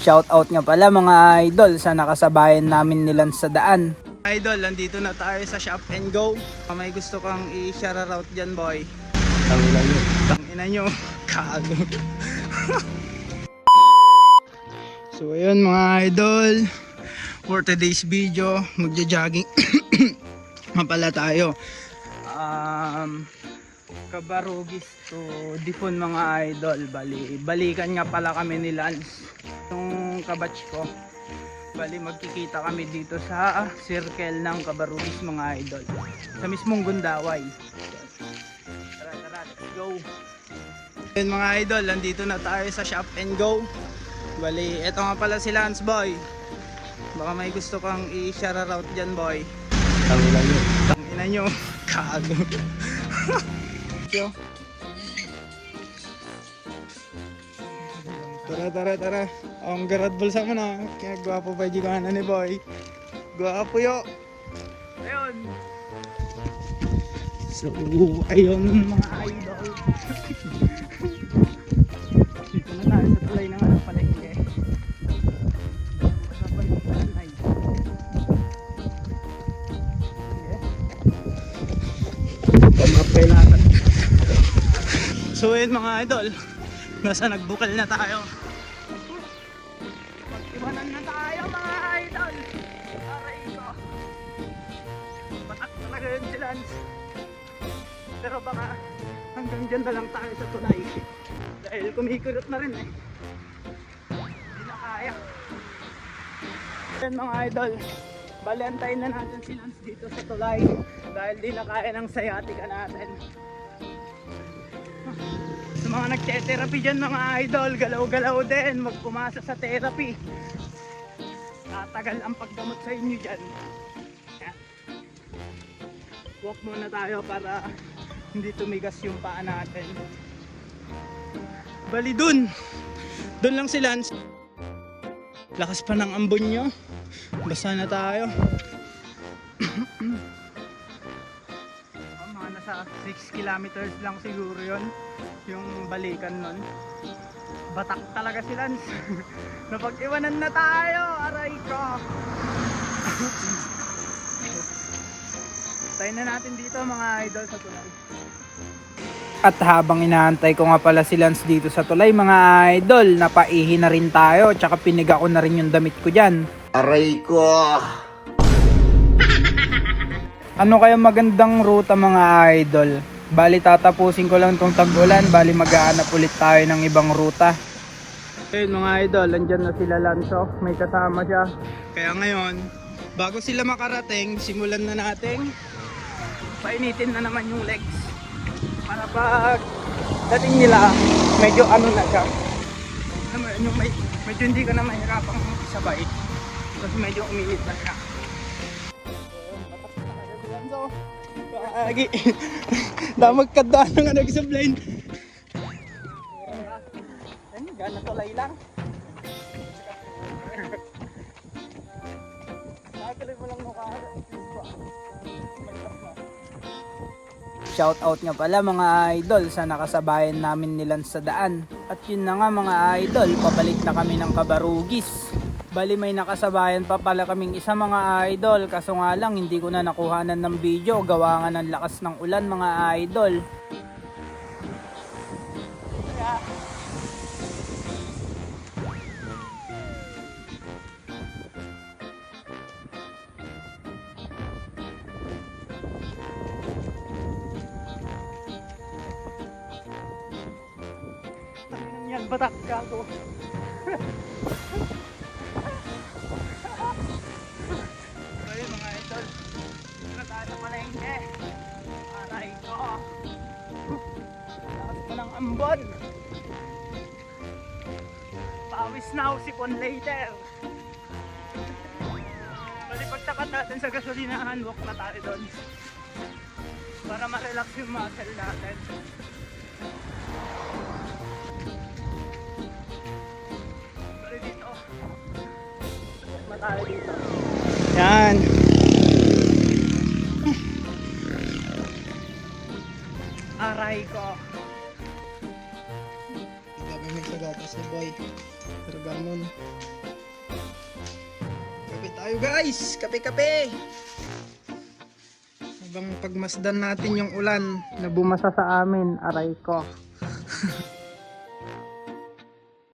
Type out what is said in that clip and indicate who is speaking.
Speaker 1: Shout out nga pala mga idol sa nakasabayan namin nilan sa daan. Idol, nandito na tayo sa Shop and Go. May gusto kang i-share out dyan, boy?
Speaker 2: Tangina nyo.
Speaker 1: Tangina nyo. Kago. So ayun mga idol, for today's video, magja-jogging pala tayo. Cabarugis to Dipon mga idol. Balikan nga pala kami ni Lance, yung kabatch ko. Bali magkikita kami dito sa circle ng Cabarugis mga idol, sa mismong Gundaway. Tara, let's go. Ayun mga idol, nandito na tayo sa Shop and Go. Bali, eto nga pala si Lance, boy. Baka may gusto kang i-share out dyan, boy?
Speaker 2: Tangina nyo.
Speaker 1: Tangina nyo. Kago. Tara. Ang garad bulsa mo na. Kaya gwapo pa yung ni boy. Gwapo yo. Ayun. So, ayun mga idol. Dito na tayo sa tulay ng palengke. So yun mga idol, nasa nagbukal na tayo. Mag-iwanan na tayo mga idol. Aray ko, batak talaga yun si Lance. Pero baka hanggang dyan na lang tayo sa tulay, dahil kumikurot na rin eh. Hindi na kaya. Yun mga idol, balantayin na natin si Lance dito sa tulay, dahil di na kaya ng sciatica natin. Sa mga nagte-therapy dyan mga idol, galaw-galaw din, magpumasa sa therapy. Tatagal ang paggamot sa inyo dyan. Walk muna tayo para hindi tumigas yung paa natin. Bali dun lang si Lance. Lakas pa ng ambon nyo, basa na tayo. Mga nasa 6 kilometers lang siguro yon yung balikan nun. Batak talaga si Lance. Napag-iwanan na tayo, aray ko. Tayo na natin dito mga idol sa tulay. At habang inaantay ko nga pala si Lance dito sa tulay mga idol, napaihi na rin tayo, tsaka piniga ko na rin yung damit ko dyan.
Speaker 2: Aray ko.
Speaker 1: Ano kaya magandang ruta mga idol? Bali tatapusin ko lang tong tag-ulan, bali maghahanap ulit tayo ng ibang ruta. Ayun mga idol, andyan na sila Lanso, may kasama siya. Kaya ngayon, bago sila makarating, simulan na natin. Painitin na naman yung legs. Para pag dating nila, medyo ano na siya. Medyo hindi ka na mahirapang isabay. Kasi medyo umilit na siya. Lagi. Damag ka doon nga nag-sublind. Ayun, gana tulay lang. Nakakaliw mo lang mukha. Shout out nga pala mga idol sa nakasabayan namin nilan sa daan. At yun na nga mga idol, pabalik na kami ng Cabarugis. Bali may nakasabayan pa pala kaming isa mga idol, kaso nga lang hindi ko na nakuhanan ng video, gawa nga ng lakas ng ulan mga idol. Yan, batak ka ako. Ayun mga idol, na tayo sa palengke. Aray ko, lakas pa ng ambon. Pawis now, sipon later. Bali pagtakat natin sa gasolinahan, walk na tayo doon para ma-relax yung muscle natin. Bali dito, walk na tayo dito. Yan. Aray ko. Gabi may sagata si Boy. Bergamon. Kape tayo guys! Kape! Habang pagmasdan natin yung ulan na bumasa sa amin, aray ko.